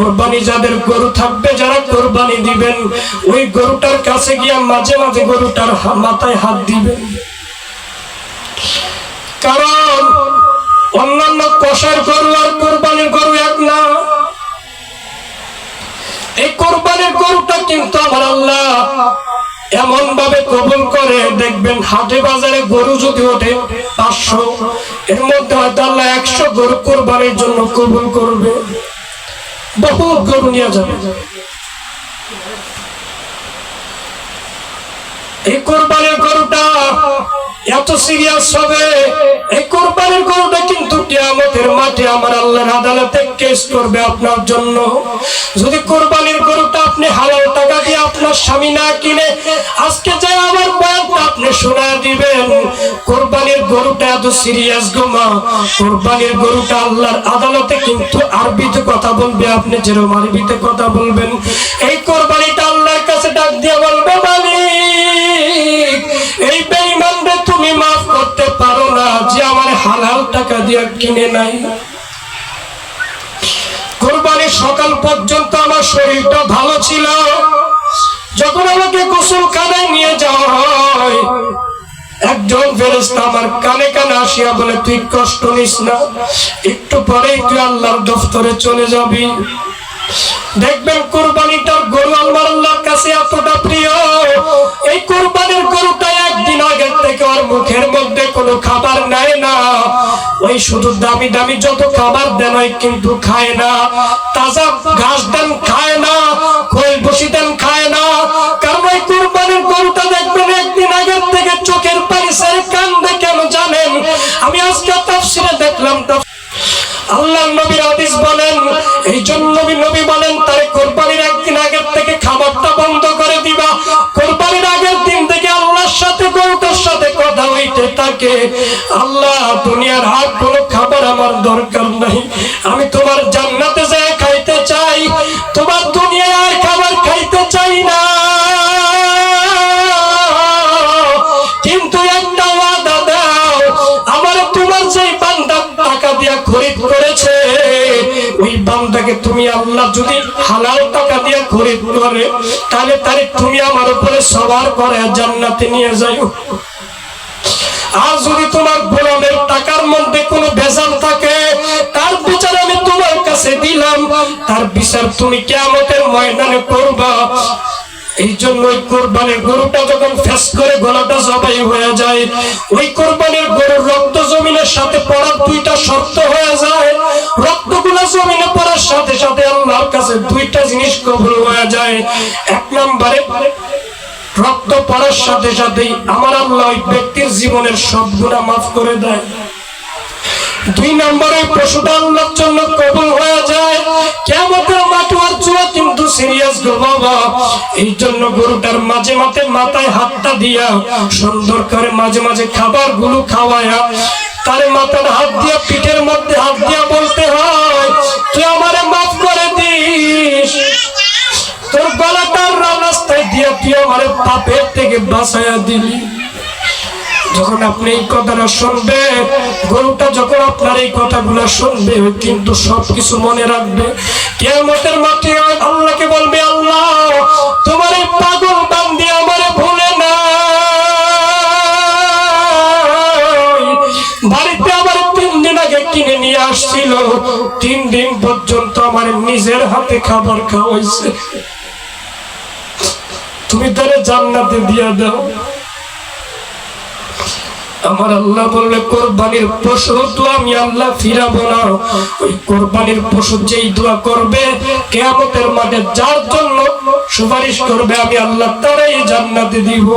কোরবানি যাদের গরু থাকবে, যারা কোরবানি দিবেন, ওই গরুটার কাছে গিয়া মাঝে মাঝে গরুটার মাথায় হাত দিবেন। কারণ অন্যান্য কষার গরু আর কোরবানির গরু এক না। এই কোরবানির গরুটা কিন্তু আমার আল্লাহ এমন ভাবে কবুল করে, দেখবেন হাটে বাজারে গরু যদি ওঠে 500, এর মধ্যে হয়তো আল্লাহ 100 গরু কোরবানির জন্য কবুল করবে, বহু গরু নিয়ে যাবে। এই কোরবানির গরুটা এত সিরিয়াস হবে, এই কোরবানির গরুটা কিন্তু কিয়ামতের মাঠে আমার আল্লাহর আদালতে কেস করবে আপনার জন্য। যদি কোরবানির গরুটা আপনি হালাল টাকা দিয়ে আপনার স্বামী না কিনে আজকে যে আমার বয়ানটা আপনি শোনা দিবেন, কোরবানির গরুটা এত সিরিয়াস গোমা, কোরবানির গরুটা আল্লাহর আদালতে কিন্তু আরবিতে কথা বলবে, আপনি যেরকম আরবিতে কথা বলবেন, এই কোরবানিটা আল্লাহর কাছে ডাক দিয়ে বলবে, মালিক এই বেঈমানরে তুমি মাফ করতে পারো না যে আমার হালাল টাকা দিয়ে কিনে নাই। কোরবানির সকাল পর্যন্ত আমার শরীরটা ভালো ছিল, যখন আমাকে গোসলখানায় নিয়ে যাওয়া হয়, একজন ফেরেশতা আমার কানে কানে আসিয়া বলে, তুই কষ্ট নিস না, একটু পরেই তুই আল্লাহর দফতরে চলে যাবি। দেখবেন কোরবানিটার গরু আমার আল্লাহর কাছে এতটা প্রিয়, এই কোরবানির গরুটা একদিন আগের থেকে ওর মুখের মধ্যে কোনো খাবার নেয় না, ওই শুধু দামি দামি যত খাবার দেন ওই কিন্তু খায় না, তাজা ঘাস দেন খায় না, খোল বসি দেন খায় না। কারণ ওই কোরবানির গরুটা দেখবেন একদিন আগের থেকে চোখের পানি ছেড়ে কান্দে। কেন জানেন? আমি আজকে তাফসীরে দেখলাম, আল্লাহর নবীর হাদিস বলেন, এই জন্য নবী বলেন তার কোরবানির একদিন আগের থেকে খাবারটা বন্ধ করে দিবা। কোরবানির আগের দিন থেকে আল্লাহর সাথে গরুটার সাথে কথা হইতে থাকে, আল্লাহ দুনিয়ার আর কোনো খাবার আমার দরকার নাই, আমি তোমার জান্নাতে যায় খাইতে চাই, তোমার দুনিয়ায় আর খাবার খাইতে চাই না। কিন্তু একটা ওয়াদা দাও, আমার তোমার যেই বান্দা টাকা দিয়া খরিদ করেছে, ওই বান্দাকে তুমি আল্লাহ যদি হালাল টাকা দিয়া খরিদ করে, তাহলে তারে তুমি আমার উপরে সওয়ার করে জান্নাতে নিয়ে যাও। আর যদি তোমার গোলামের টাকার মধ্যে কোনো ভেজাল থাকে, তার বিচার আমি তোমার কাছে দিলাম, তার বিচার তুমি কিয়ামতের ময়দানে করবা। এই জন্য ওই কোরবানির গরুটা যখন ফেস করে গলাটা জবাই হয়ে যায়, ওই কোরবানির গরুর রক্ত জমিনের সাথে পড়ার দুইটা শর্ত হয়ে যায়। রক্তগুলো জমিনে পড়ার সাথে সাথে আল্লাহর কাছে দুইটা জিনিস কবুল হয়ে যায়। এক নম্বরে রক্ত পড়ার সাথে সাথেই আমার আল্লাহ ওই ব্যক্তির জীবনের সব গুনাহ মাফ করে দেয়। দুই নম্বরে পশুটা আল্লাহর জন্য কবুল হয়ে যায়। কিয়ামতের মাঠে আর জুয়া কিন্তু সিরিয়াস গো বাবা। এই জন্য গরুটার মাঝে মাঝে মাথায় হাতটা দিয়া সুন্দর করে মাঝে মাঝে খাবারগুলো খাওয়ায়া তার মাথার হাত দিয়া পিঠের মধ্যে হাত দিয়া বলতে হয়, তুই আমারে মাফ করে দিস, তোর গলাটার রাস্তায় দিয়া তুই আমারে পাপের থেকে বাঁচাইয়া দিলি। যখন আপনি এই কথাটা শুনবে, গরুটা যখন আপনার এই কথাগুলো শুনবে, কিন্তু সবকিছু মনে রাখবে। কিয়ামতের মাঠে আল্লাহকে বলবে, আল্লাহ তোমার এই পাগল বান্দি আমারে ভুলে না, বাড়িতে আমার 3 দিন আগে কিনে নিয়ে আসছিল, 3 দিন পর্যন্ত আমার নিজের হাতে খাবার খাওয়াইছে, তুমি তারে জান্নাতে দিয়ে দাও। আমার আল্লাহ বললে, কোরবানির পশু তো আমি আল্লাহ ফিরাবো না। ওই কোরবানির পশু যেই দোয়া করবে কিয়ামতের মাঠে, যার জন্য সুপারিশ করবে, আমি আল্লাহ তারাই জান্নাতে দিব।